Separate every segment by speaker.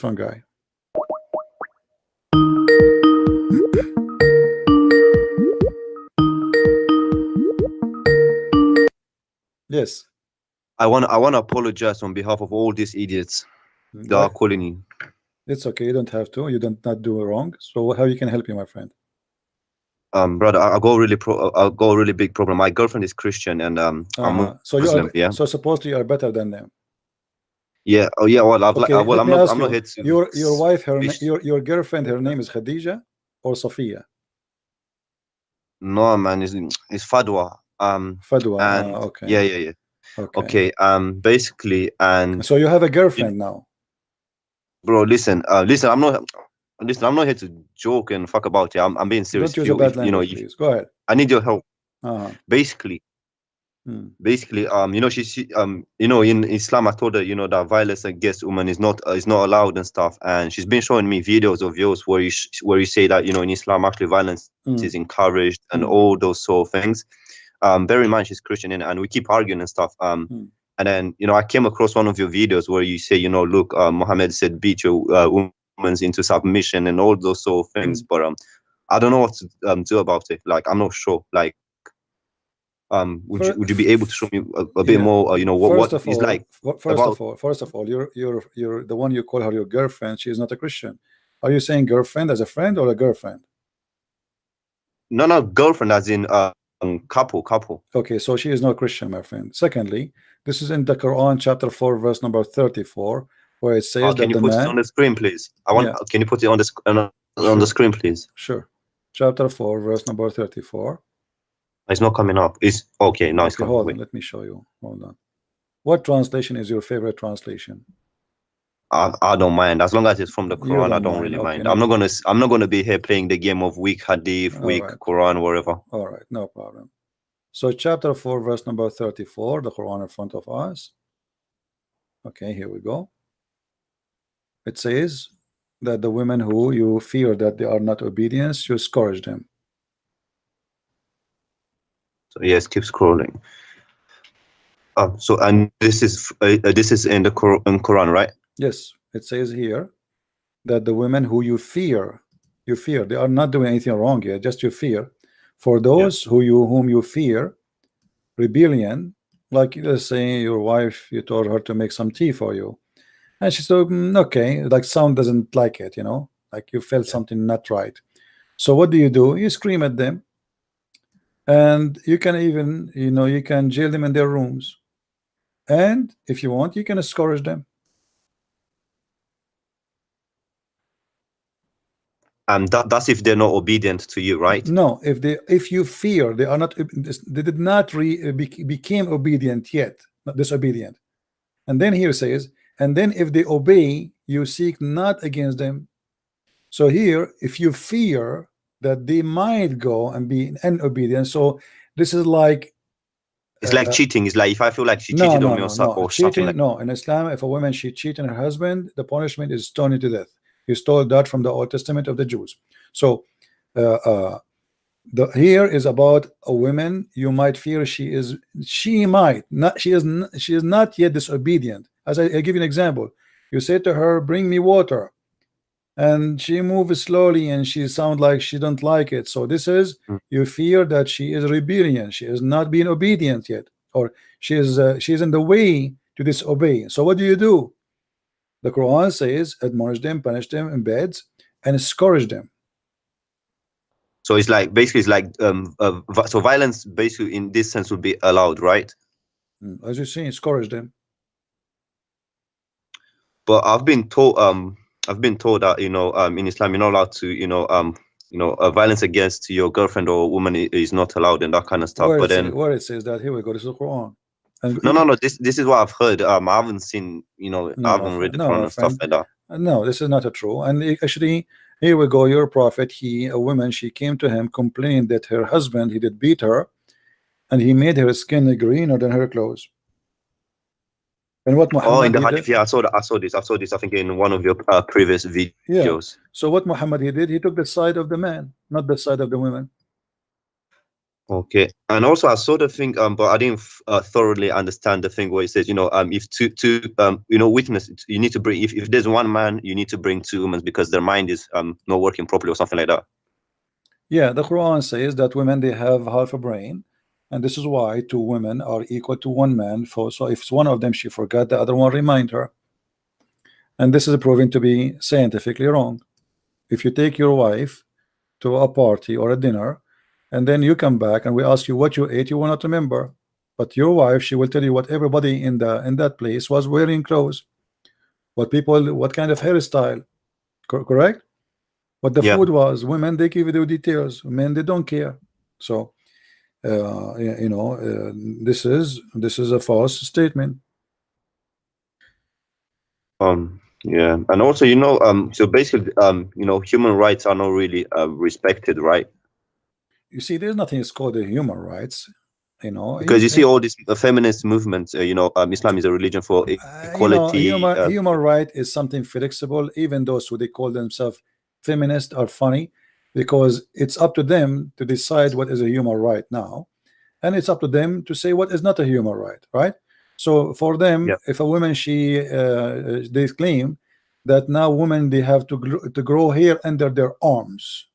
Speaker 1: one guy. Yes.
Speaker 2: I want to apologize on behalf of all these idiots that are calling you.
Speaker 1: It's okay. You don't have to. You don't not do wrong. So how you can help you, my friend?
Speaker 2: Brother, I got a really big problem. My girlfriend is Christian, and I'm
Speaker 1: so
Speaker 2: Muslim.
Speaker 1: You are,
Speaker 2: yeah.
Speaker 1: So supposedly you are better than them.
Speaker 2: Yeah. Oh yeah. Well,
Speaker 1: Okay,
Speaker 2: well, I'm not here to.
Speaker 1: Your wife, your girlfriend, her name is Khadija or Sophia?
Speaker 2: No, man, it's Fadwa.
Speaker 1: Fadwa.
Speaker 2: And
Speaker 1: Okay.
Speaker 2: Yeah. Okay. Basically, and
Speaker 1: so you have a girlfriend now,
Speaker 2: bro. Listen. Listen. I'm not here to joke and fuck about it. I'm being serious.
Speaker 1: Don't use a bad language, please. Go ahead.
Speaker 2: I need your help.
Speaker 1: Basically,
Speaker 2: in Islam, I told her, that violence against women is not allowed and stuff. And she's been showing me videos of yours where you say that, in Islam, actually violence is encouraged and all those sort of things. Bear in mind she's Christian, and we keep arguing and stuff. And then, I came across one of your videos where you say, look, Muhammad said, beat your women into submission and all those sort of things. But I don't know what to do about it. Like, I'm not sure. Like, would you be able to show me a bit more? What it's like.
Speaker 1: First of all, you're the one you call her your girlfriend. She is not a Christian. Are you saying girlfriend as a friend or a girlfriend?
Speaker 2: No, girlfriend as in couple.
Speaker 1: Okay, so she is not Christian, my friend. Secondly, this is in the Quran, chapter 4, verse number 34, where it says that
Speaker 2: can you put it on the screen, please? Can you put it on the screen, please?
Speaker 1: Sure. Chapter 4, verse number 34.
Speaker 2: It's not coming up. It's okay. No, it's coming.
Speaker 1: Hold on. Let me show you. Hold on. What translation is your favorite translation?
Speaker 2: I don't mind as long as it's from the Quran. I don't really mind. I'm not gonna be here playing the game of weak hadith, weak Quran, whatever.
Speaker 1: All right, no problem. So chapter 4, verse number 34, the Quran in front of us. Okay, here we go. It says that the women who you fear that they are not obedient, you scourge them.
Speaker 2: So yes, keep scrolling. So and this is in the Quran, right?
Speaker 1: Yes, it says here that the women who you fear, they are not doing anything wrong here, just you fear. For those whom you fear rebellion, like let's say your wife, you told her to make some tea for you, and she said, okay, like sound doesn't like it, like you felt something not right. So what do? You scream at them, and you can even, you can jail them in their rooms, and if you want, you can scourge them.
Speaker 2: That's if they're not obedient to you, right?
Speaker 1: No, if you fear they are not, they did not became obedient yet, not disobedient. And then here says, and then if they obey, you seek not against them. So here, if you fear that they might go and be inobedient, so this is like,
Speaker 2: it's like cheating. It's like if I feel like she cheated on me or something like.
Speaker 1: No, in Islam, if a woman she cheated on her husband, the punishment is stoned to death. You stole that from the Old Testament of the Jews. So here is about a woman you might fear she is not yet disobedient. As I give you an example, you say to her, bring me water, and she moves slowly and she sounds like she don't like it. So this is, you fear that she is rebellion, she is not being obedient yet, or she's in the way to disobey. So what do? The Quran says, admonish them, punish them in beds, and scourge them.
Speaker 2: So it's like, basically it's like so violence basically in this sense would be allowed, right?
Speaker 1: As you see, scourge them.
Speaker 2: But I've been told that in Islam you're not allowed to violence against your girlfriend or woman is not allowed and that kind of stuff.
Speaker 1: Where it says that, here we go, this is the Quran. And
Speaker 2: no, this is what I've heard. I haven't seen, I haven't read the Quran and stuff like that.
Speaker 1: No, this is not a true. And actually, here we go, your prophet, a woman, she came to him complaining that her husband, he did beat her, and he made her skin greener than her clothes. And what Muhammad
Speaker 2: in the hadith, I saw this, I think in one of your previous videos.
Speaker 1: Yeah. So what Muhammad he did, he took the side of the man, not the side of the women.
Speaker 2: Okay, and also I saw the thing, but I didn't thoroughly understand the thing where it says, if two witness, you need to bring, if there's one man, you need to bring two women because their mind is not working properly or something like that.
Speaker 1: Yeah, the Quran says that women, they have half a brain, and this is why two women are equal to one man. So if one of them she forgot, the other one remind her, and this is proven to be scientifically wrong. If you take your wife to a party or a dinner, and then you come back and we ask you what you ate, you will not remember. But your wife, she will tell you what everybody in that place was wearing clothes, what kind of hairstyle, correct? What the
Speaker 2: Yeah.
Speaker 1: food was. Women, they give you the details. Men, they don't care. So this is a false statement.
Speaker 2: Yeah, and also, so basically, human rights are not really respected, right?
Speaker 1: You see, there's nothing is called human rights.
Speaker 2: Because you see all these feminist movements, Islam is a religion for equality.
Speaker 1: Human right is something flexible. Even those who they call themselves feminist are funny, because it's up to them to decide what is a human right now, and it's up to them to say what is not a human right, right? So for them,
Speaker 2: Yeah.
Speaker 1: if a woman, they claim that now women, they have to grow hair under their arms.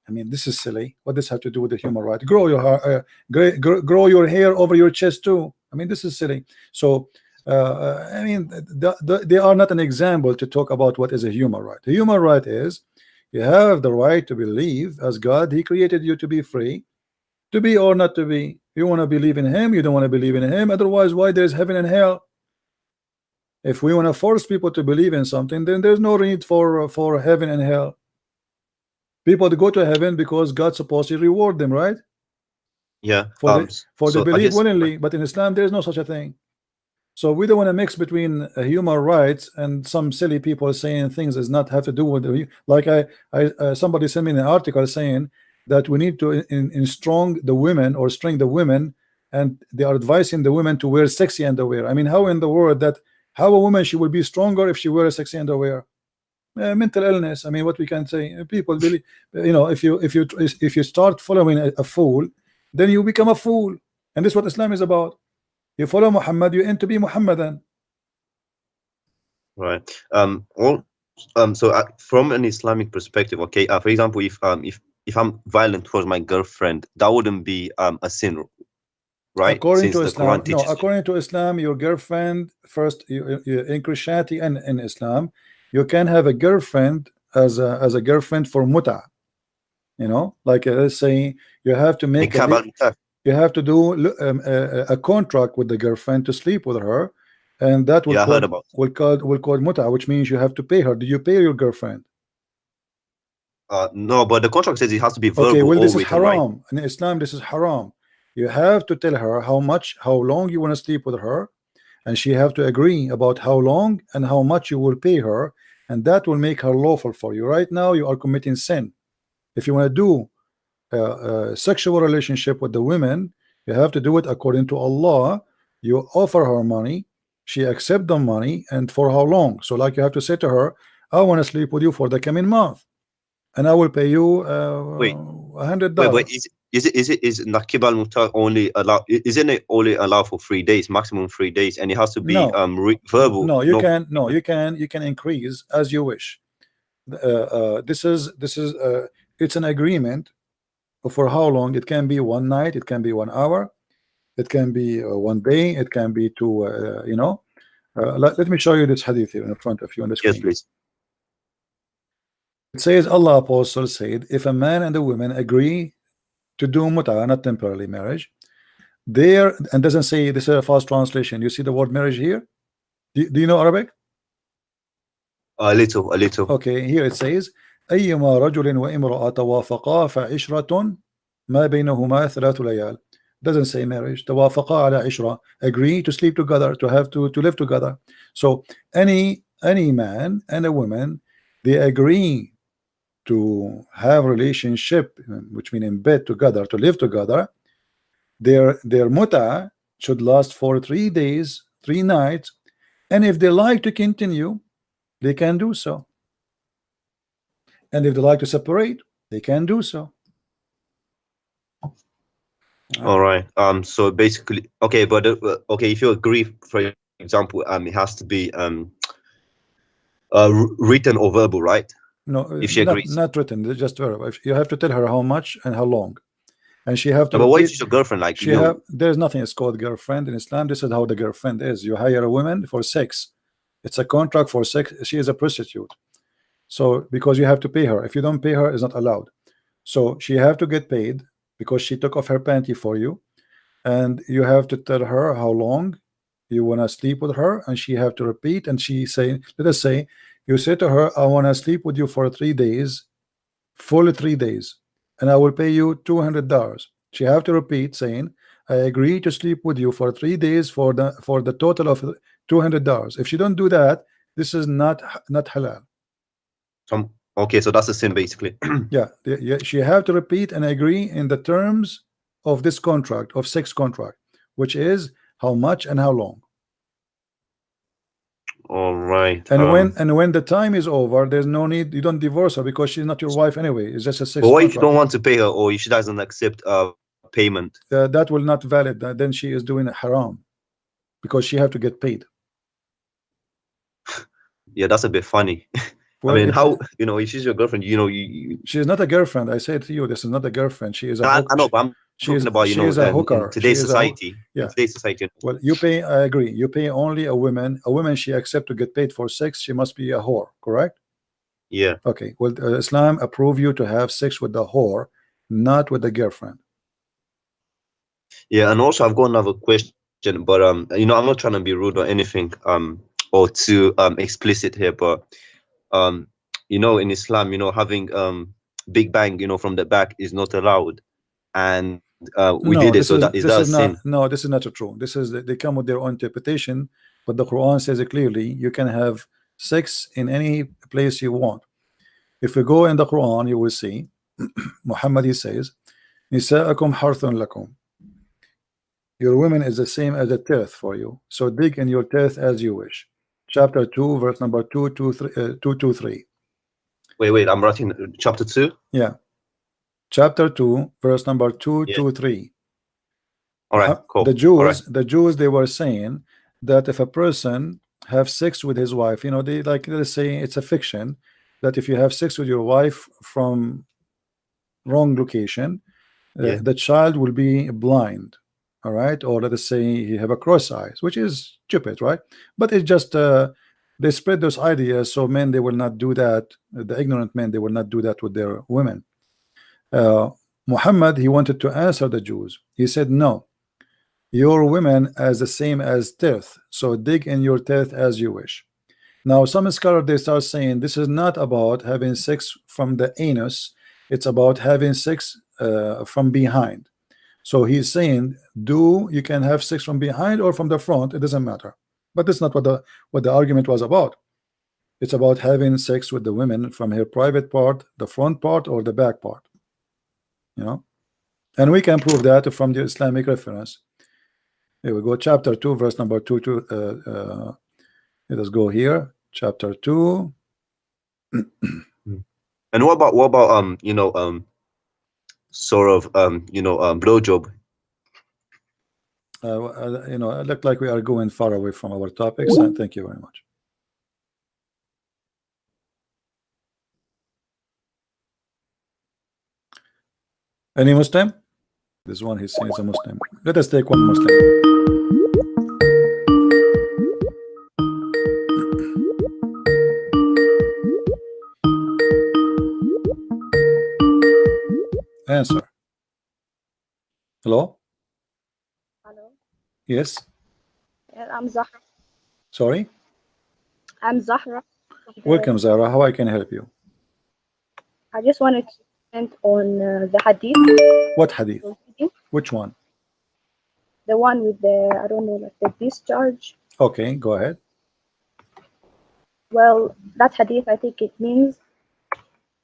Speaker 1: I mean, this is silly. What does have to do with the human right? Grow your hair, grow your hair over your chest too. I mean, this is silly. So I mean, they are not an example to talk about what is a human right. The human right is you have the right to believe as God. He created you to be free, to be or not to be. You want to believe in him, you don't want to believe in him. Otherwise, why there's heaven and hell? If we want to force people to believe in something, then there's no need for heaven and hell. People to go to heaven because God's supposed to reward them, right?
Speaker 2: Yeah.
Speaker 1: For
Speaker 2: so
Speaker 1: the
Speaker 2: I
Speaker 1: belief
Speaker 2: guess,
Speaker 1: willingly. But in Islam, there is no such a thing. So we don't want to mix between human rights and some silly people saying things does not have to do with like somebody sent me an article saying that we need to strong the women or string the women, and they are advising the women to wear sexy underwear. I mean, how in the world that how a woman she will be stronger if she wears sexy underwear? Mental illness. I mean, what we can say, people believe, if you start following a fool, then you become a fool, and this is what Islam is about. You follow Muhammad, you aim to be Muhammadan.
Speaker 2: right. So from an Islamic perspective, okay, for example, if I'm violent towards my girlfriend, that wouldn't be a sin, right?
Speaker 1: According
Speaker 2: Since
Speaker 1: to
Speaker 2: the
Speaker 1: Islam,
Speaker 2: Quran teaches it.
Speaker 1: according to Islam, your girlfriend first, in Christianity and in Islam, you can have a girlfriend as a girlfriend for muta. Like let's say you have to make you have to do a contract with the girlfriend to sleep with her, and that will call muta, which means you have to pay her. Do you pay your girlfriend?
Speaker 2: No, but the contract says it has to be verbal.
Speaker 1: Okay, well, this is
Speaker 2: written,
Speaker 1: haram.
Speaker 2: right?
Speaker 1: In Islam, this is haram. You have to tell her how long you want to sleep with her, and she have to agree about how long and how much you will pay her, and that will make her lawful for you. Right now, you are committing sin. If you want to do a sexual relationship with the women, you have to do it according to Allah. You offer her money, she accept the money, and for how long? So like you have to say to her, I want to sleep with you for the coming month, and I will pay you $100.
Speaker 2: Wait, is Nakib al Mutar only allowed? Isn't it only allowed for 3 days, maximum 3 days, and it has to be verbal?
Speaker 1: No, you can increase as you wish. This is it's an agreement for how long. It can be one night, it can be 1 hour, it can be 1 day, it can be two. Let me show you this hadith here in front of you on the screen.
Speaker 2: Yes, please.
Speaker 1: It says, Allah Apostle said, if a man and a woman agree to do mut'a, not temporary marriage, there, and doesn't say, this is a false translation. You see the word marriage here? Do you know Arabic?
Speaker 2: A little.
Speaker 1: Okay, here it says, أيما رجل وامرأة توافقا فعشرة ما بينهما 3 ليال. Doesn't say marriage. توافقا على عشرة, agree to sleep together, to have to live together. So any man and a woman, they agree to have relationship, which means in bed together, to live together. Their muta should last for 3 days, 3 nights, and if they like to continue, they can do so. And if they like to separate, they can do so.
Speaker 2: All right. So basically, okay, but okay, if you agree, for example, it has to be written or verbal, right?
Speaker 1: No,
Speaker 2: If she agrees.
Speaker 1: not written, just verbal. You have to tell her how much and how long, and she have to
Speaker 2: No, but what if
Speaker 1: repeat.
Speaker 2: she's your girlfriend? Like,
Speaker 1: She have, there's nothing is called girlfriend in Islam. This is how the girlfriend is. You hire a woman for sex. It's a contract for sex. She is a prostitute. So because you have to pay her. If you don't pay her, it's not allowed. So she have to get paid because she took off her panty for you, and you have to tell her how long you want to sleep with her, and she have to repeat. And she say, let us say you say to her, I want to sleep with you for 3 days, full 3 days, and I will pay you $200. She have to repeat saying, I agree to sleep with you for 3 days for the total of $200. If she don't do that, this is not halal.
Speaker 2: Okay, so that's a sin basically.
Speaker 1: Yeah, she have to repeat and agree in the terms of this contract, of sex contract, which is how much and how long.
Speaker 2: All right.
Speaker 1: And when the time is over, there's no need. You don't divorce her because she's not your wife anyway. It's just a sex
Speaker 2: but what
Speaker 1: contract.
Speaker 2: if you don't want to pay her, or if she doesn't accept payment?
Speaker 1: That will not valid. Then she is doing haram because she have to get paid.
Speaker 2: Yeah, that's a bit funny.
Speaker 1: Well,
Speaker 2: I mean, how, you know, if she's your girlfriend, you know,
Speaker 1: she is not a girlfriend. I say to you, this is not a girlfriend. She is a
Speaker 2: I know, but I'm talking about, you know,
Speaker 1: a hooker.
Speaker 2: in today's society.
Speaker 1: Yeah.
Speaker 2: In today's society.
Speaker 1: Well, you pay. I agree. You pay only a woman. A woman she accept to get paid for sex. She must be a whore, correct?
Speaker 2: Yeah.
Speaker 1: Okay. Well, Islam approve you to have sex with the whore, not with the girlfriend.
Speaker 2: Yeah, and also I've got another question, but you know, I'm not trying to be rude or anything, or too explicit here, but you know, in Islam, you know, having big bang, you know, from the back is not allowed, and we did it. So that is that a sin?
Speaker 1: No, this is not true. This is they come with their own interpretation, but the Quran says it clearly. You can have sex in any place you want. If we go in the Quran, you will see Muhammad, he says, "Nisa'akum harthun lakum." Your women is the same as a turf for you. So dig in your turf as you wish. Chapter 2, verse number 223.
Speaker 2: Wait, I'm writing chapter 2.
Speaker 1: Yeah. Chapter 2, verse number 223.
Speaker 2: Yeah. All right, cool.
Speaker 1: The Jews, they were saying that if a person have sex with his wife, you know, they like, let's say it's a fiction that if you have sex with your wife from wrong location, the child will be blind. All right, or let us say he have a cross eyes, which is stupid, right? But it's just they spread those ideas, so men they will not do that. The ignorant men they will not do that with their women. Muhammad, he wanted to answer the Jews. He said, no, your women as the same as teeth, so dig in your teeth as you wish. Now some scholars they start saying this is not about having sex from the anus, it's about having sex from behind. So he's saying, you can have sex from behind or from the front, it doesn't matter. But that's not what the argument was about. It's about having sex with the women from her private part, the front part, or the back part. You know, and we can prove that from the Islamic reference. Here we go, chapter 2, verse number 2. Let us go here, chapter 2.
Speaker 2: And what about you know, sort of you know, blowjob?
Speaker 1: You know, it looked like we are going far away from our topics. Thank you very much. Any Muslim? This one he's saying is a Muslim. Let us take one Muslim. Answer. Hello?
Speaker 3: Hello.
Speaker 1: Yes.
Speaker 3: I'm Zahra.
Speaker 1: Sorry?
Speaker 3: I'm Zahra.
Speaker 1: Welcome, Zahra. How I can help you?
Speaker 3: I just wanted to comment on the hadith.
Speaker 1: What hadith? Which one?
Speaker 3: The one with the, I don't know, like the discharge.
Speaker 1: Okay, go ahead.
Speaker 3: Well, that hadith, I think it means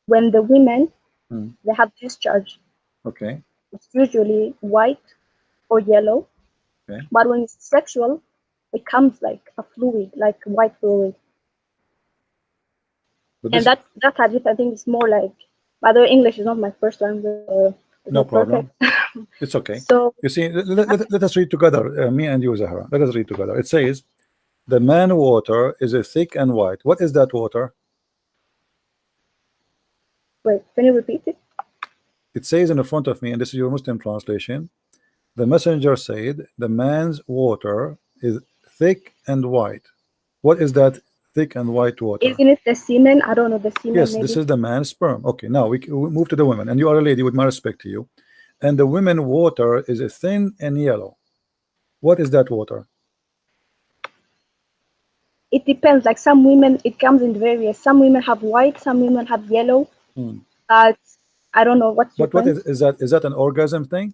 Speaker 3: when the women, they have discharge.
Speaker 1: Okay.
Speaker 3: It's usually white or yellow.
Speaker 1: Okay.
Speaker 3: But when it's sexual, it comes like a fluid, like white fluid. And that hadith, I think, is more like, by the way, English is not my first language.
Speaker 1: No problem. It's okay.
Speaker 3: So
Speaker 1: You see, let us read together, me and you, Zahra. Let us read together. It says, the man water is a thick and white. What is that water?
Speaker 3: wait, can you repeat it?
Speaker 1: It says in the front of me, and this is your Muslim translation, the messenger said, the man's water is thick and white. What is that thick and white water?
Speaker 3: Isn't it the semen? I don't know, the semen.
Speaker 1: Yes,
Speaker 3: maybe.
Speaker 1: this is the man's sperm. Okay, now we move to the women, and you are a lady, with my respect to you. And the women water is a thin and yellow. What is that water?
Speaker 3: It depends. Like some women, it comes in various. Some women have white, some women have yellow. But I don't know what's
Speaker 1: But what is that? Is that an orgasm thing?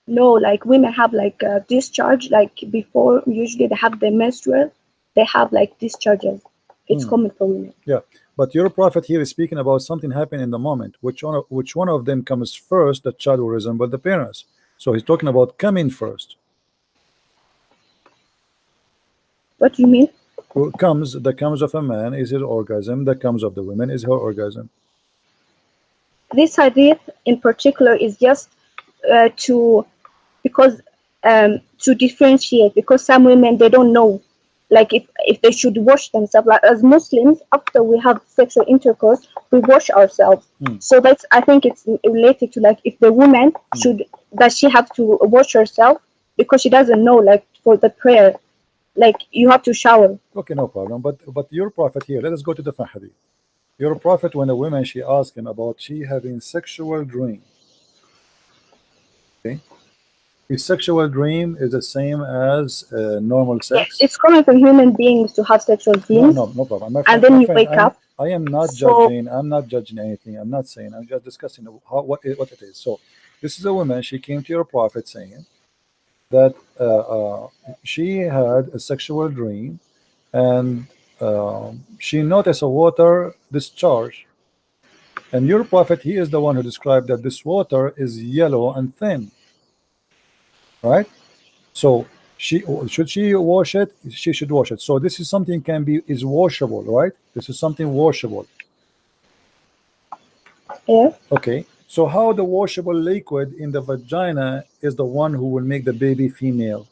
Speaker 3: No, like women have like discharge. Like before, usually they have the menstrual. They have like discharges. It's common for women.
Speaker 1: Yeah, but your prophet here is speaking about something happening in the moment. Which one of them comes first? The child will resemble the parents. So he's talking about coming first.
Speaker 3: What do you mean?
Speaker 1: The comes of a man is his orgasm. The comes of the women is her orgasm.
Speaker 3: This hadith in particular is just to differentiate, because some women, they don't know like if they should wash themselves. Like as Muslims, after we have sexual intercourse, we wash ourselves. So that's, I think it's related to like if the woman does she have to wash herself, because she doesn't know, like for the prayer, like you have to shower.
Speaker 1: Okay, no problem. But your prophet here, let us go to the hadith. Your prophet, when a woman, she asked him about she having sexual dream. Okay, his sexual dream is the same as normal sex.
Speaker 3: Yes, it's common for human beings to have sexual dreams.
Speaker 1: No problem. My
Speaker 3: and
Speaker 1: friend,
Speaker 3: then you wake up.
Speaker 1: I am not judging. I'm not judging anything. I'm not saying. I'm just discussing what it is. So, this is a woman. She came to your prophet saying that she had a sexual dream, and she noticed a water discharge. And your prophet, he is the one who described that this water is yellow and thin, right? So should she wash it? She should wash it. So this is something is washable, right? This is something washable.
Speaker 3: Yeah.
Speaker 1: Okay. So how the washable liquid in the vagina is the one who will make the baby female?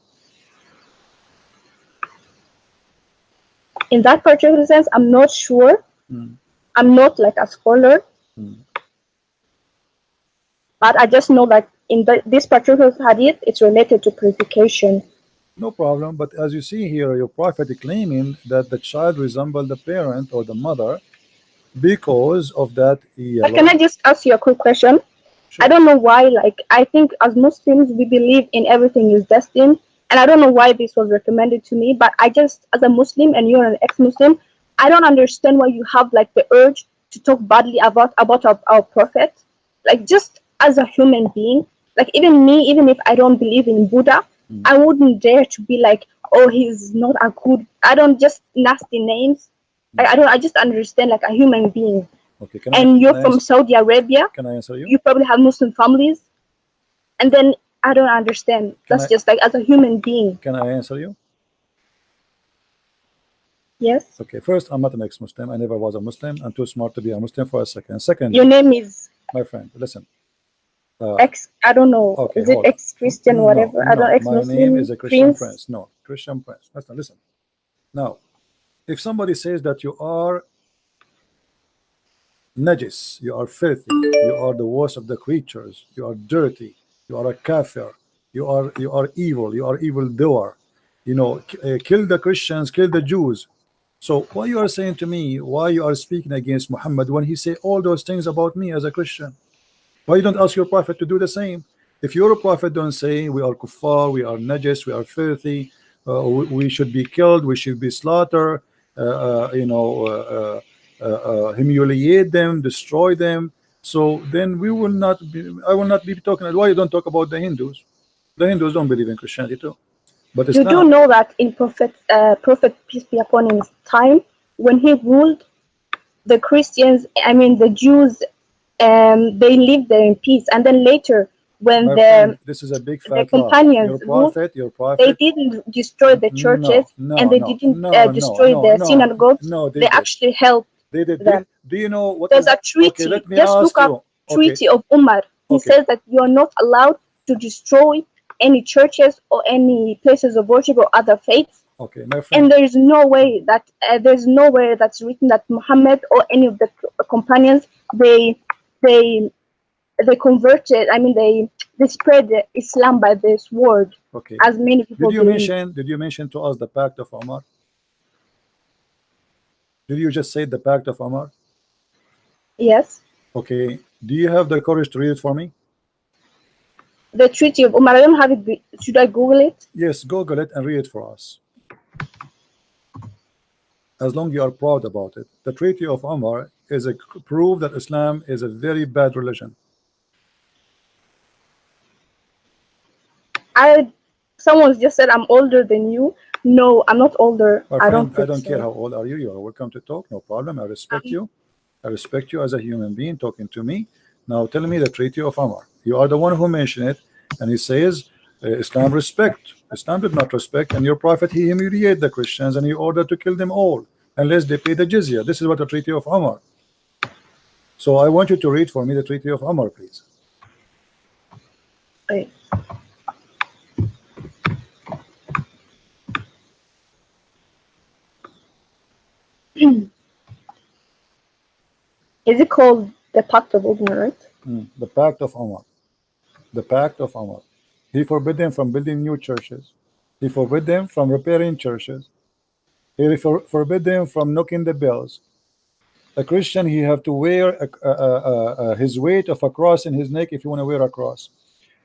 Speaker 3: In that particular sense, I'm not sure. I'm not like a scholar. But I just know that in this particular hadith, it's related to purification.
Speaker 1: No problem. But as you see here, your prophet is claiming that the child resembled the parent or the mother because of that yellow.
Speaker 3: Can I just ask you a quick question? Sure. I don't know why, like, I think as Muslims, we believe in everything is destined. And I don't know why this was recommended to me, but I just, as a Muslim, and you're an ex-Muslim, I don't understand why you have like the urge to talk badly about our prophet. Like, just as a human being, like even me, even if I don't believe in Buddha, I wouldn't dare to be like, oh, he's not a good, I don't, just nasty names. I just understand like a human being.
Speaker 1: Okay,
Speaker 3: you're from Saudi Arabia.
Speaker 1: Can I answer you?
Speaker 3: You probably have Muslim families. And then I don't understand. That's just like as a human being.
Speaker 1: Can I answer you?
Speaker 3: Yes.
Speaker 1: Okay, first, I'm not an ex-Muslim. I never was a Muslim. I'm too smart to be a Muslim for a second. Second,
Speaker 3: your name is?
Speaker 1: My friend, listen.
Speaker 3: I don't know.
Speaker 1: Okay,
Speaker 3: is it ex-Christian, whatever?
Speaker 1: No,
Speaker 3: I don't ex-Muslim.
Speaker 1: My name is a Christian Prince. No, Christian Prince. Listen. Now, if somebody says that you are najis, you are filthy, you are the worst of the creatures, you are dirty, you are a kafir, you are evil, you are evildoer, you know, kill the Christians, kill the Jews. So why you are saying to me, why you are speaking against Muhammad when he say all those things about me as a Christian? Why you don't ask your prophet to do the same? If your prophet don't say we are kuffar, we are najis, we are filthy, we should be killed, we should be slaughtered, humiliate them, destroy them, so then we will not be, I will not be talking. Why you don't talk about the Hindus? The Hindus don't believe in Christianity too. But
Speaker 3: you do know that in Prophet peace be upon him time, when he ruled, the Christians, I mean the Jews, they lived there in peace. And then later, when
Speaker 1: this is a big fat
Speaker 3: companions
Speaker 1: your prophet,
Speaker 3: they didn't destroy the churches, and they didn't destroy the synagogues. They actually helped them.
Speaker 1: Do you know what?
Speaker 3: There's a treaty.
Speaker 1: Okay, let me
Speaker 3: just look up treaty of Umar. He says that you are not allowed to destroy any churches or any places of worship or other faiths.
Speaker 1: Okay, my friend.
Speaker 3: And there is no way that there's nowhere that's written that Muhammad or any of the companions they converted. I mean, they spread Islam by this word.
Speaker 1: Okay.
Speaker 3: As many people believe.
Speaker 1: Did you mention to us the Pact of Omar? Did you just say the Pact of Omar?
Speaker 3: Yes.
Speaker 1: Okay. Do you have the courage to read it for me?
Speaker 3: The Treaty of Omar. I don't have it. Should I Google it?
Speaker 1: Yes, Google it and read it for us. As long as you are proud about it. The Treaty of Omar is a proof that Islam is a very bad religion.
Speaker 3: Someone just said I'm older than you. No, I'm not older.
Speaker 1: My
Speaker 3: I
Speaker 1: friend,
Speaker 3: don't.
Speaker 1: I don't care how old are you. You are welcome to talk. No problem. I respect you. I respect you as a human being talking to me. Now tell me the Treaty of Omar. You are the one who mentioned it, and he says Islam respect. Islam did not respect, and your prophet he humiliated the Christians and he ordered to kill them all unless they pay the jizya. This is what the Treaty of Omar. So I want you to read for me the Treaty of Omar, please.
Speaker 3: Wait. Is it called the Pact of Omar, right?
Speaker 1: The Pact of Omar. The Pact of Omar. He forbid them from building new churches. He forbid them from repairing churches. He forbid them from knocking the bells. A Christian, he have to wear his weight of a cross in his neck if you want to wear a cross.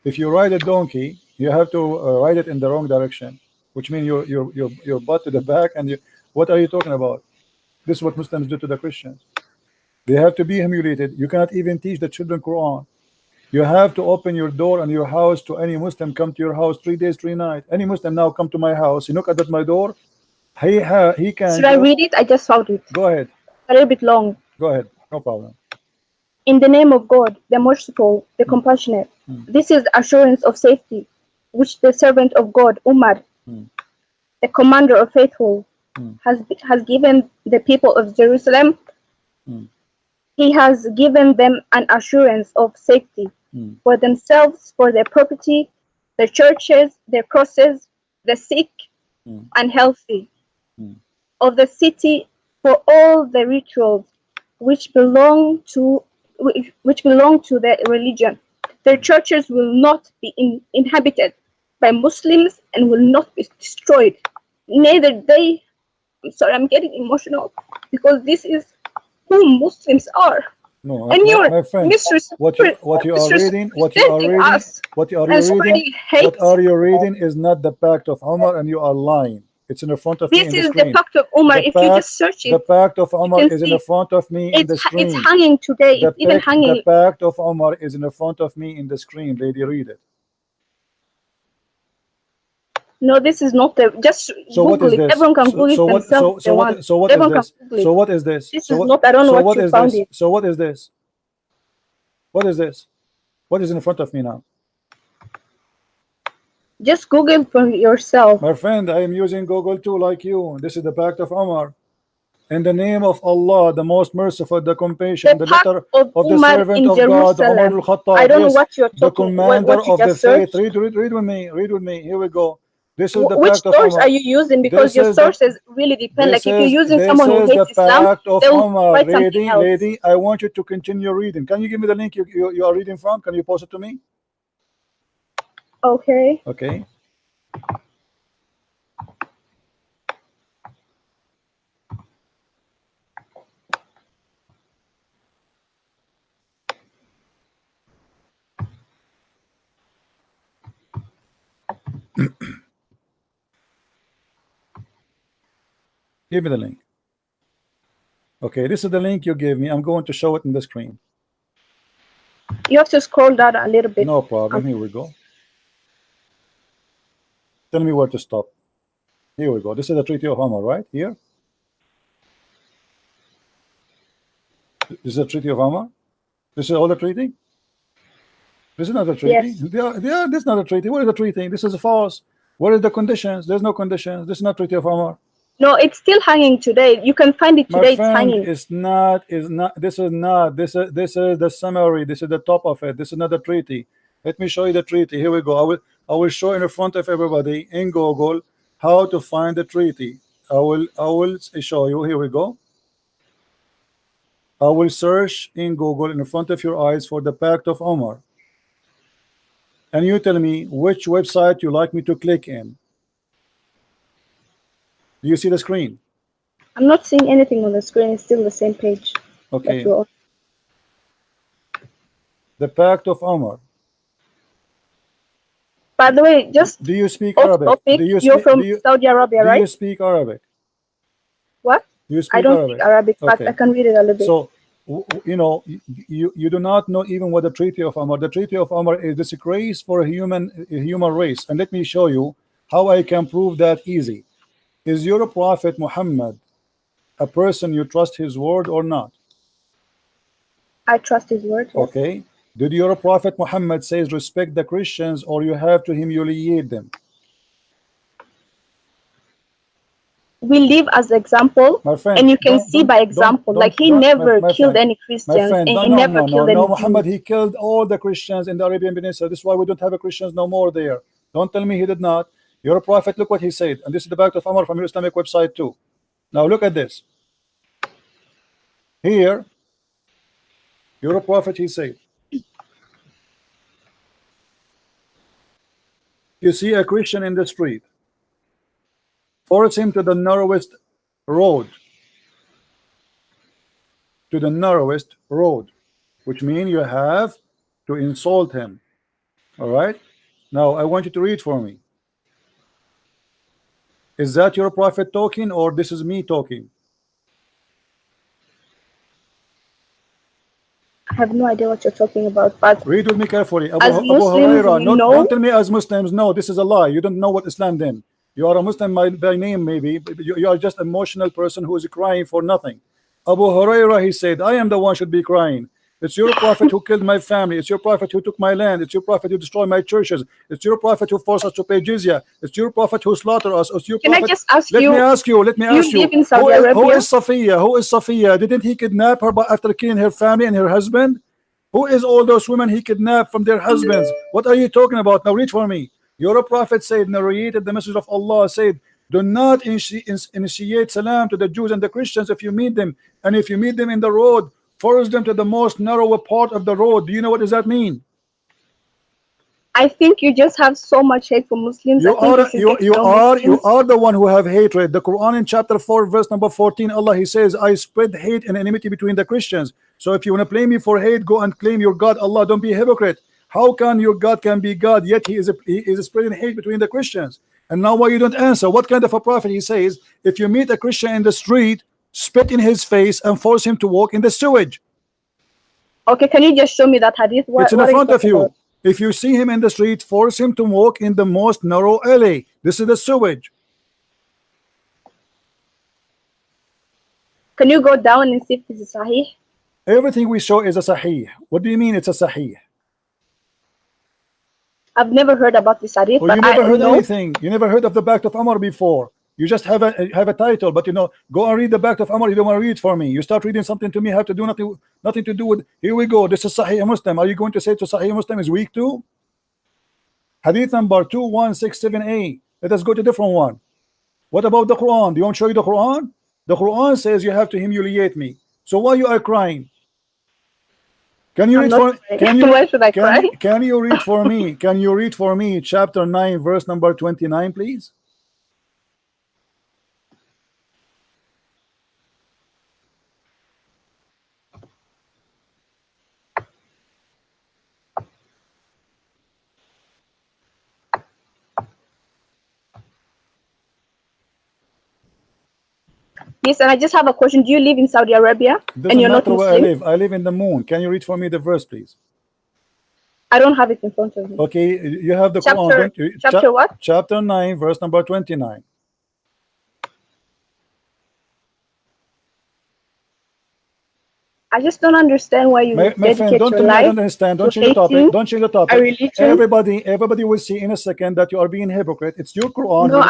Speaker 1: If you ride a donkey, you have to ride it in the wrong direction, which means your butt to the back. And what are you talking about? This is what Muslims do to the Christians. They have to be humiliated. You cannot even teach the children Quran. You have to open your door and your house to any Muslim come to your house 3 days, 3 nights. Any Muslim now come to my house, you knock at my door, he can.
Speaker 3: Should I read it? I just found it.
Speaker 1: Go ahead.
Speaker 3: A little bit long.
Speaker 1: Go ahead. No problem.
Speaker 3: In the name of God, the merciful, the compassionate, this is assurance of safety, which the servant of God, Umar, the commander of faithful, has given the people of Jerusalem. He has given them an assurance of safety for themselves, for their property, their churches, their crosses, the sick and healthy, of the city, for all the rituals which belong to their religion. Their churches will not be inhabited by Muslims and will not be destroyed. Neither they. I'm sorry, I'm getting emotional because this is who Muslims are.
Speaker 1: No,
Speaker 3: and you're
Speaker 1: my friend, what you are reading is not the Pact of Omar, and you are lying. It's in the front of me.
Speaker 3: This is the Pact of Omar. If you just search it,
Speaker 1: the Pact of Omar is in the front of me in the screen.
Speaker 3: It's hanging today. It's even hanging.
Speaker 1: The Pact of Omar is in the front of me in the screen. Lady, read it.
Speaker 3: No, this is not the. Just Google it. Everyone can Google it themselves.
Speaker 1: So what is this?
Speaker 3: This is not. I don't know what you found it.
Speaker 1: So what is this? What is this? What is in front of me now?
Speaker 3: Just Google for yourself.
Speaker 1: My friend, I am using Google too, like you. This is the Pact of Omar. In the name of Allah, the most merciful, the compassion, the letter of the servant of God, Umar al-Khattab.
Speaker 3: I don't know what you're
Speaker 1: the
Speaker 3: talking
Speaker 1: commander
Speaker 3: what you
Speaker 1: of the
Speaker 3: just
Speaker 1: faith.
Speaker 3: searched.
Speaker 1: Read with me. Read with me. Here we go. This is the
Speaker 3: Which
Speaker 1: Pact of
Speaker 3: source
Speaker 1: Omar.
Speaker 3: are you using? Because your sources really depend. Like if you're using
Speaker 1: this
Speaker 3: someone who
Speaker 1: is
Speaker 3: hates
Speaker 1: the
Speaker 3: Islam,
Speaker 1: Pact of
Speaker 3: they'll
Speaker 1: Omar.
Speaker 3: write something else.
Speaker 1: Lady, I want you to continue reading. Can you give me the link you are reading from? Can you post it to me?
Speaker 3: Okay.
Speaker 1: Okay. Give me the link. Okay, this is the link you gave me. I'm going to show it in the screen.
Speaker 3: You have to scroll down a little bit.
Speaker 1: No problem. Here we go. Tell me where to stop. Here we go. This is the Treaty of Omar, right? Here. This is the Treaty of Omar. This is all the treaty. This is not a treaty.
Speaker 3: Yes.
Speaker 1: This is not a treaty. What is the treaty? This is false. What are the conditions? There's no conditions. This is not Treaty of Omar.
Speaker 3: No, it's still hanging today. You can find it today.
Speaker 1: My friend,
Speaker 3: it's hanging.
Speaker 1: This is the summary. This is the top of it. This is not a treaty. Let me show you the treaty. Here we go. I will show in front of everybody in Google how to find the treaty. I will show you. Here we go. I will search in Google in front of your eyes for the Pact of Omar, and you tell me which website you like me to click in. Do you see the screen?
Speaker 3: I'm not seeing anything on the screen. It's still the same page.
Speaker 1: Okay. The Pact of Omar.
Speaker 3: By the way, just
Speaker 1: do you speak
Speaker 3: off
Speaker 1: Arabic?
Speaker 3: topic, you're from Saudi Arabia, right?
Speaker 1: Do you speak Arabic?
Speaker 3: What?
Speaker 1: Do you speak
Speaker 3: I don't
Speaker 1: Arabic?
Speaker 3: speak Arabic, but
Speaker 1: Okay.
Speaker 3: I can read it a little bit.
Speaker 1: So, you know, you do not know even what the Treaty of Omar. The Treaty of Omar is disgrace for a human race. And let me show you how I can prove that easy. Is your Prophet Muhammad a person you trust his word or not?
Speaker 3: I trust his word. Yes.
Speaker 1: Okay. Did your Prophet Muhammad says respect the Christians or you have to humiliate them?
Speaker 3: We live as example,
Speaker 1: My friend,
Speaker 3: and you can see by example, like he never killed any Christians, and he never killed any
Speaker 1: Muhammad, he killed all the Christians in the Arabian Peninsula. This is why we don't have a Christians no more there. Don't tell me he did not. Your Prophet, look what he said, and this is the Pact of Omar from your Islamic website too. Now look at this. Here, your Prophet, he said, you see a Christian in the street, force him to the narrowest road. To the narrowest road, which means you have to insult him. All right. Now I want you to read for me. Is that your Prophet talking or this is me talking?
Speaker 3: I have no idea what you're talking about, but
Speaker 1: read with me carefully. Abu
Speaker 3: Muslims,
Speaker 1: Huraira, don't tell me as Muslims. No, this is a lie. You don't know what Islam then. You are a Muslim by name, maybe. You are just an emotional person who is crying for nothing. Abu Huraira, he said, I am the one should be crying. It's your Prophet who killed my family. It's your Prophet who took my land. It's your Prophet who destroyed my churches. It's your Prophet who forced us to pay jizya. It's your Prophet who slaughtered us. It's your
Speaker 3: Can
Speaker 1: Prophet.
Speaker 3: I just ask
Speaker 1: Let me ask you. Who is Safiya? Who is Safiya? Didn't he kidnap her after killing her family and her husband? Who is all those women he kidnapped from their husbands? What are you talking about? Now read for me. Your Prophet said, narrated the message of Allah, said, do not initiate salam to the Jews and the Christians if you meet them. And if you meet them in the road, force them to the most narrow part of the road. Do you know what does that mean?
Speaker 3: I think you just have so much hate for Muslims.
Speaker 1: You are the one who have hatred. The Quran in chapter 4 verse number 14, Allah, he says, I spread hate and enmity between the Christians. So if you want to blame me for hate, go and claim your God, Allah. Don't be a hypocrite. How can your God can be God, yet he is spreading hate between the Christians? And now why you don't answer? What kind of a prophet? He says, if you meet a Christian in the street, spit in his face and force him to walk in the sewage.
Speaker 3: Okay, can you just show me that hadith?
Speaker 1: It's in front of you. If you see him in the street, force him to walk in the most narrow alley. This is the sewage.
Speaker 3: Can you go down and see if this is sahih?
Speaker 1: Everything we show is a sahih. What do you mean it's a sahih?
Speaker 3: I've never heard about this hadith.
Speaker 1: Well, you never heard anything. You never heard of the Pact of Omar before. You just have a title, but you know, go and read the Pact of Omar. You don't want to read for me. You start reading something to me, have to do nothing to do with. Here we go. This is Sahih Muslim. Are you going to say to Sahih Muslim is weak too? Hadith number 2167a. Let us go to a different one. What about the Quran? Do you want to show you the Quran? The Quran says you have to humiliate me. So why you are crying? Can you read for?
Speaker 3: Why should I cry?
Speaker 1: Can you read for me? Can you read for me chapter 9 verse number 29, please?
Speaker 3: Yes, and I just have a question. Do you live in Saudi Arabia? And you're not Muslim?
Speaker 1: Where I live. I live in the moon. Can you read for me the verse, please?
Speaker 3: I don't have it in front of me.
Speaker 1: Okay, you have the
Speaker 3: Quran, don't you?
Speaker 1: Chapter what? Chapter 9, verse number 29.
Speaker 3: I just don't understand why you
Speaker 1: my friend, don't tell me I don't understand. Don't change the topic. Don't change the topic. Everybody will see in a second that you are being hypocrite. It's your Quran. No,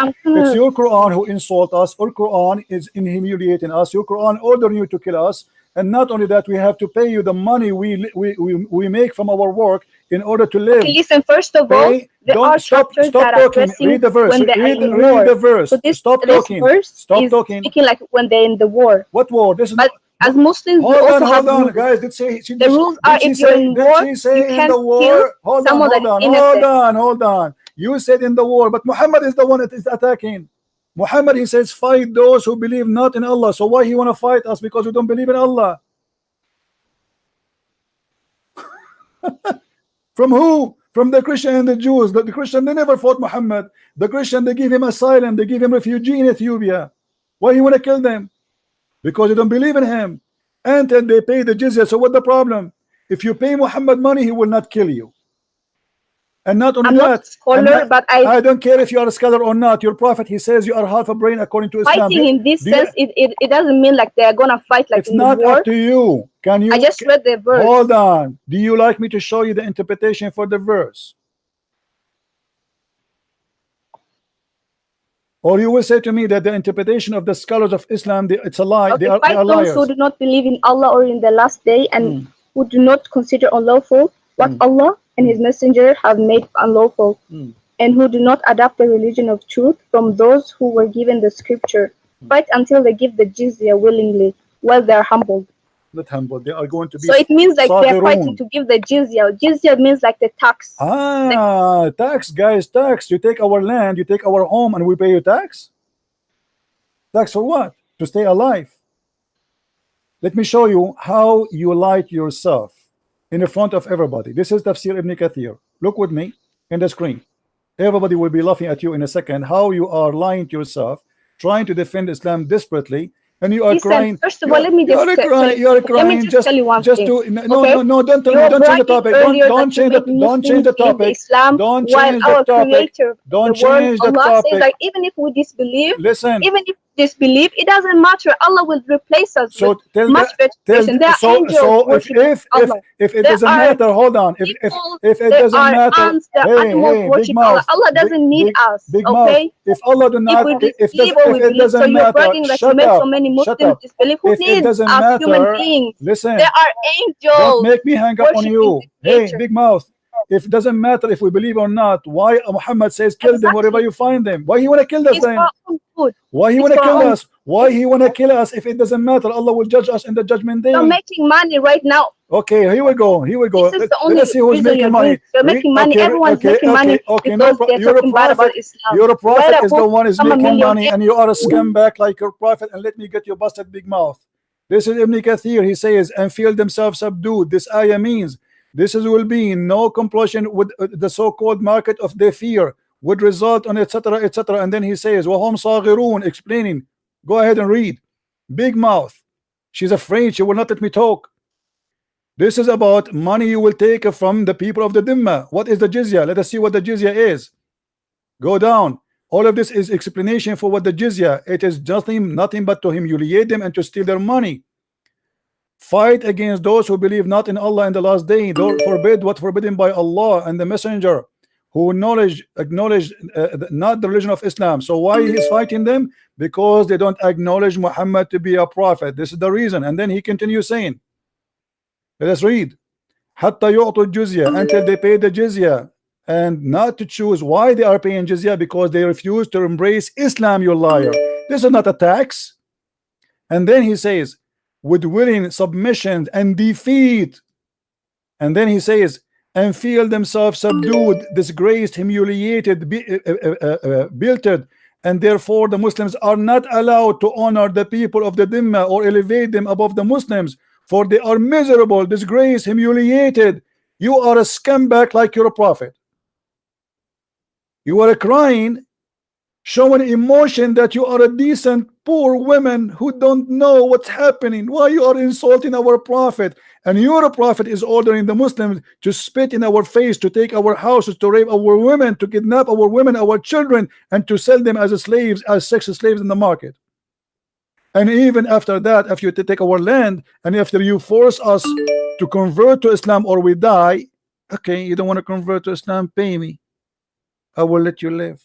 Speaker 1: it's your Quran who insult us. Our Quran is humiliating us. Your Quran ordering you to kill us. And not only that, we have to pay you the money we make from our work in order to live.
Speaker 3: Okay, listen, first of all,
Speaker 1: Okay?
Speaker 3: there
Speaker 1: Don't
Speaker 3: are
Speaker 1: stop
Speaker 3: chapters
Speaker 1: stop
Speaker 3: that are
Speaker 1: talking.
Speaker 3: addressing
Speaker 1: Read the verse.
Speaker 3: when they are in
Speaker 1: Read
Speaker 3: war.
Speaker 1: the verse.
Speaker 3: So this
Speaker 1: Stop talking.
Speaker 3: verse
Speaker 1: Stop
Speaker 3: is
Speaker 1: talking.
Speaker 3: speaking like when they're in the war.
Speaker 1: What war? This is
Speaker 3: But
Speaker 1: not,
Speaker 3: as Muslims, we
Speaker 1: hold
Speaker 3: also have
Speaker 1: on,
Speaker 3: rules.
Speaker 1: guys. Did say
Speaker 3: The rules are if you're in war,
Speaker 1: did she say
Speaker 3: you
Speaker 1: in
Speaker 3: can't
Speaker 1: the war?
Speaker 3: kill
Speaker 1: Hold on,
Speaker 3: someone that
Speaker 1: hold
Speaker 3: is
Speaker 1: on,
Speaker 3: innocent.
Speaker 1: hold on. You said in the war, but Muhammad is the one that is attacking. Muhammad, he says, fight those who believe not in Allah. So why he want to fight us? Because we don't believe in Allah. From who? From the Christian and the Jews. The Christian, they never fought Muhammad. The Christian, they give him asylum. They give him refugee in Ethiopia. Why you want to kill them? Because you don't believe in him. And then they pay the jizya. So what the problem? If you pay Muhammad money, he will not kill you. And not only
Speaker 3: I'm
Speaker 1: that,
Speaker 3: not a scholar, but
Speaker 1: I don't care if you are a scholar or not. Your prophet, he says you are half a brain according to Islam.
Speaker 3: Fighting in this sense, it doesn't mean like they're gonna fight like
Speaker 1: it's
Speaker 3: in the
Speaker 1: not
Speaker 3: war.
Speaker 1: up to you. Can you?
Speaker 3: I just read the verse.
Speaker 1: Hold on. Do you like me to show you the interpretation for the verse? Or you will say to me that the interpretation of the scholars of Islam, it's a lie.
Speaker 3: Okay,
Speaker 1: They are
Speaker 3: fight
Speaker 1: liars.
Speaker 3: those who do not believe in Allah or in the last day and who do not consider unlawful what Allah and His Messenger have made unlawful, and who do not adopt the religion of truth from those who were given the scripture. Fight until they give the jizya willingly, while they are humbled.
Speaker 1: Not humble. They are going to be.
Speaker 3: So it means like they're
Speaker 1: Saghirun.
Speaker 3: fighting to give the jizya. Jizya means like the tax.
Speaker 1: Tax, guys, tax. You take our land, you take our home, and we pay you tax? Tax for what? To stay alive. Let me show you how you lie to yourself in the front of everybody. This is Tafsir Ibn Kathir. Look with me in the screen. Everybody will be laughing at you in a second. How you are lying to yourself, trying to defend Islam desperately, and you are crying.
Speaker 3: First of all, let me just
Speaker 1: tell you one thing. No, don't tell me. Don't change the topic. Don't change the topic. Don't change the topic. Don't change the
Speaker 3: Allah
Speaker 1: topic.
Speaker 3: says that even if we disbelieve,
Speaker 1: listen.
Speaker 3: Even if disbelieve, it doesn't matter. Allah will replace us with much better person. There are angels.
Speaker 1: If it doesn't matter, hold on. If it doesn't matter,
Speaker 3: Allah doesn't need us. Okay.
Speaker 1: If Allah do not, if it doesn't matter, shut up.
Speaker 3: So many Muslims disbelieve. Who needs us human beings?
Speaker 1: Listen.
Speaker 3: There are angels.
Speaker 1: Don't make me hang up on you. Hey, big mouth. If it doesn't matter if we believe or not, why Muhammad says kill them wherever you find them? Why he want to kill us then? Why he want to kill us? Why he want to kill us if it doesn't matter? Allah will judge us in the judgment day.
Speaker 3: You're making money right now.
Speaker 1: Okay, here we go. Here we go. Let's see who's making money.
Speaker 3: You're making money. Everyone's making money because they're talking bad about Islam.
Speaker 1: Your prophet is the one is making money, and you are a scumbag like your prophet. And let me get your busted big mouth. This is Ibn Kathir. He says, and feel themselves subdued. This ayah means this will be no compulsion with the so-called market of their fear would result on etc etc. And then he says wahum saghirun, explaining. Go ahead and read. Big mouth. She's afraid. She will not let me talk. This is about money you will take from the people of the Dhimma. What is the jizya? Let us see what the jizya is. Go down. All of this is explanation for what the jizya. It is nothing but to humiliate them and to steal their money. Fight against those who believe not in Allah in the last day. Don't forbid what forbidden by Allah and the Messenger, who acknowledge not the religion of Islam. So why he's fighting them? Because they don't acknowledge Muhammad to be a prophet. This is the reason. And then he continues saying, let us read, Hatta yu'tu jizya, until they pay the jizya. And not to choose why they are paying jizya, because they refuse to embrace Islam, you liar. This is not a tax. And then he says, with willing submission and defeat. And then he says, and feel themselves subdued, disgraced, humiliated, belted, and therefore the Muslims are not allowed to honor the people of the Dhimma or elevate them above the Muslims, for they are miserable, disgraced, humiliated. You are a scumbag like your prophet. You are crying, showing emotion that you are a decent poor women who don't know what's happening. Why you are insulting our prophet? And your prophet is ordering the Muslims to spit in our face, to take our houses, to rape our women, to kidnap our women, our children, and to sell them as slaves, as sex slaves in the market. And even after that, if you take our land, and after you force us to convert to Islam or we die, okay, you don't want to convert to Islam, pay me. I will let you live.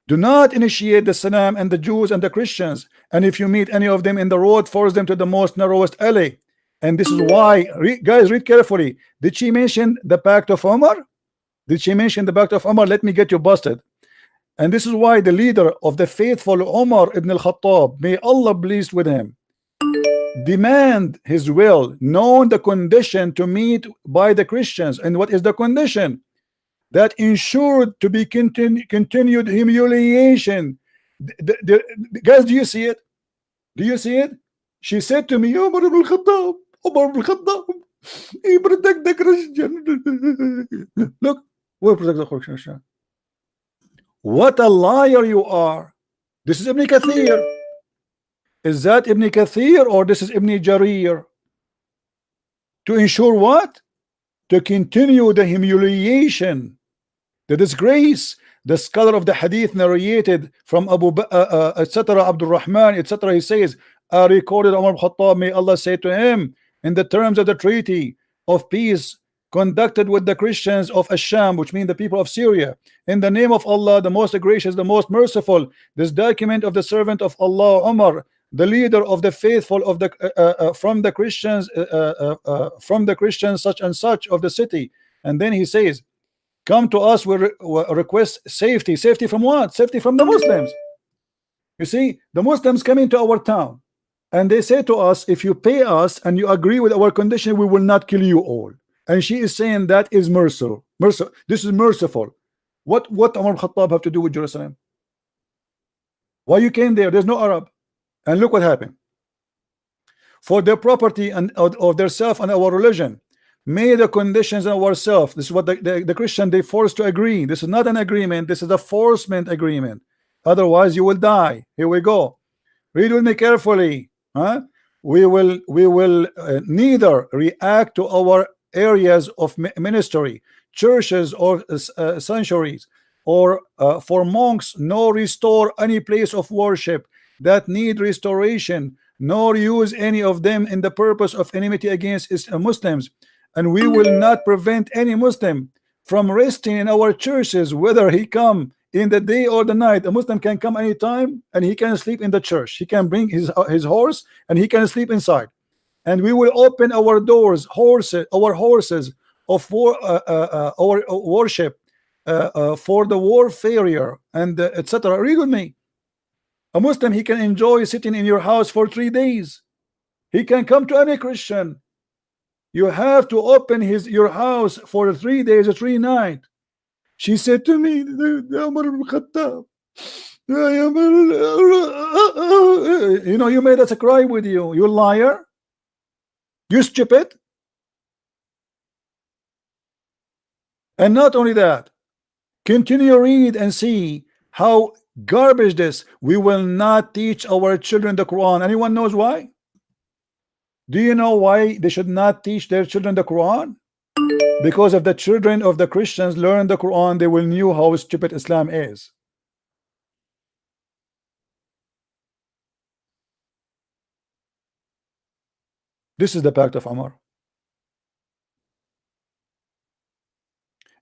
Speaker 1: Do not initiate the Salam and the Jews and the Christians, and if you meet any of them in the road, force them to the most narrowest alley. And this is why, guys, read carefully. Did she mention the pact of Omar? Did she mention the pact of Omar? Let me get you busted. And this is why the leader of the faithful, Omar ibn al-Khattab, may Allah pleased with him, demand his will, known the condition to meet by the Christians. And what is the condition? That ensured to be continued humiliation. Guys, do you see it? Do you see it? She said to me, Omar ibn al-Khattab, Omar ibn al-Khattab, he protect the Christian. Look, we protect the Christian. What a liar you are. This is Ibn Kathir. Is that Ibn Kathir or this is Ibn Jarir? To ensure what? To continue the humiliation, the disgrace. The scholar of the hadith narrated from Abu etc. Abdul Rahman etc. He says, I recorded Umar ibn Khattab, may Allah say to him, in the terms of the treaty of peace conducted with the Christians of Asham, which mean the people of Syria, in the name of Allah, the most gracious, the most merciful, this document of the servant of Allah, Umar, the leader of the faithful of the from the Christians such and such of the city. And then he says, come to us with request safety. Safety from what? Safety from the Muslims. You see, the Muslims come into our town and they say to us, if you pay us and you agree with our condition, we will not kill you all. And she is saying that is merciful. This is merciful. What Umar Khattab have to do with Jerusalem? Why you came there? There's no Arab. And look what happened. For their property and of their self and our religion, may the conditions in ourselves. This is what the Christian they forced to agree. This is not an agreement. This is a forcement agreement. Otherwise, you will die. Here we go. Read with me carefully. We will neither react to our areas of ministry, churches or sanctuaries, or for monks, nor restore any place of worship that need restoration, nor use any of them in the purpose of enmity against Muslims. And we will not prevent any Muslim from resting in our churches, whether he come in the day or the night. A Muslim can come anytime and he can sleep in the church. He can bring his horse and he can sleep inside. And we will open our doors, our horses of war, our worship for the warfare and etc. Read with me. A Muslim, he can enjoy sitting in your house for 3 days. He can come to any Christian. You have to open your house for 3 days or 3 nights. She said to me, you know, you made us cry with you. You liar. You stupid. And not only that, continue read and see how garbage this. We will not teach our children the Quran. Anyone knows why? Do you know why they should not teach their children the Quran? Because if the children of the Christians learn the Quran, they will know how stupid Islam is. This is the pact of Umar.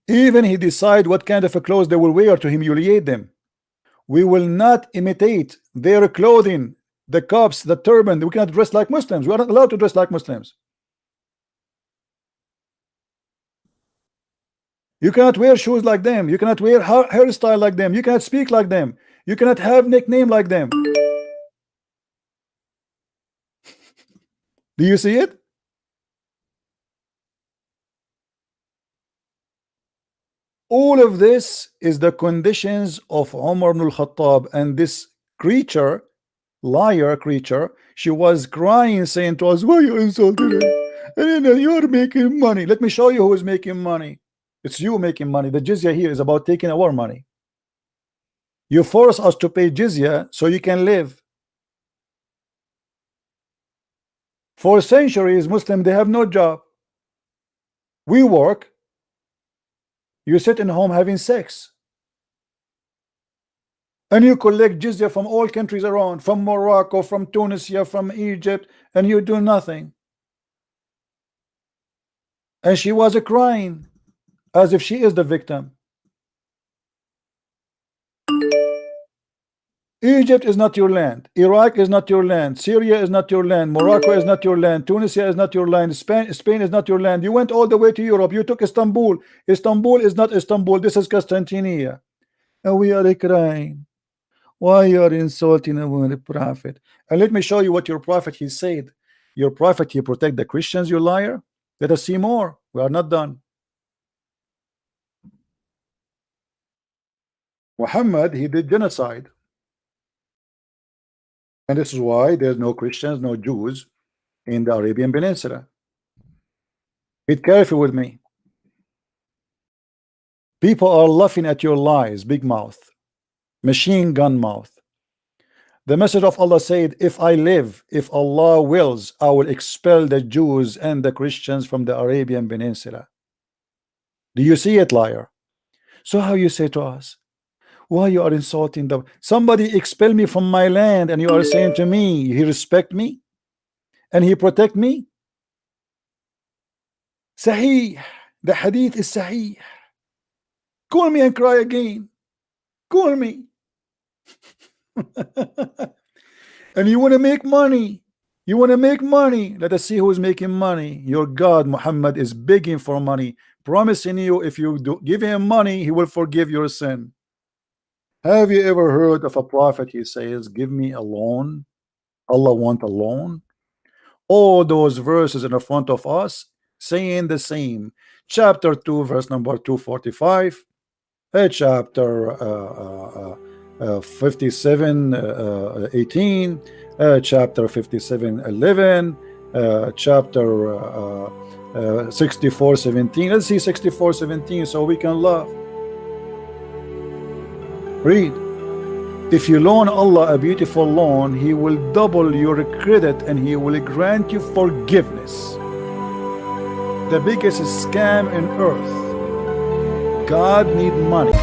Speaker 1: Even he decide what kind of a clothes they will wear to humiliate them. We will not imitate their clothing, the cups, the turban. We cannot dress like Muslims. We are not allowed to dress like Muslims. You cannot wear shoes like them. You cannot wear hairstyle like them. You cannot speak like them. You cannot have nickname like them. Do you see it? All of this is the conditions of Umar ibn al-Khattab, and this creature, liar creature, she was crying, saying to us, why you insulted her? And you're making money. Let me show you who is making money. It's you making money. The jizya here is about taking our money. You force us to pay jizya so you can live. For centuries, Muslims, they have no job. We work. You sit in home having sex. And you collect jizya from all countries around, from Morocco, from Tunisia, from Egypt, and you do nothing. And she was crying as if she is the victim. Egypt is not your land. Iraq is not your land. Syria is not your land. Morocco is not your land. Tunisia is not your land. Spain is not your land. You went all the way to Europe. You took Istanbul. Istanbul is not Istanbul. This is Constantinople. And we are crying. Why you are insulting the prophet? And let me show you what your prophet he said. Your prophet he protect the Christians, you liar. Let us see more. We are not done. Muhammad he did genocide. And this is why there's no Christians, no Jews in the Arabian Peninsula. Be careful with me. People are laughing at your lies, big mouth, machine gun mouth. The message of Allah said, if I live, if Allah wills, I will expel the Jews and the Christians from the Arabian Peninsula. Do you see it, liar? So how you say to us, why you are insulting them? Somebody expel me from my land and you are saying to me, he respect me and he protect me? Sahih, the hadith is sahih. Call me and cry again. Call me. And you want to make money. You want to make money. Let us see who is making money. Your God Muhammad is begging for money, promising you if you give him money, he will forgive your sin. Have you ever heard of a prophet he says, give me a loan? Allah want a loan? All those verses in the front of us saying the same. Chapter 2 verse number 245, chapter 57 18, chapter 57 11, chapter 64 17. Let's see 64 17 so we can laugh. Read. If you loan Allah a beautiful loan, he will double your credit and he will grant you forgiveness. The biggest scam in earth. God need money.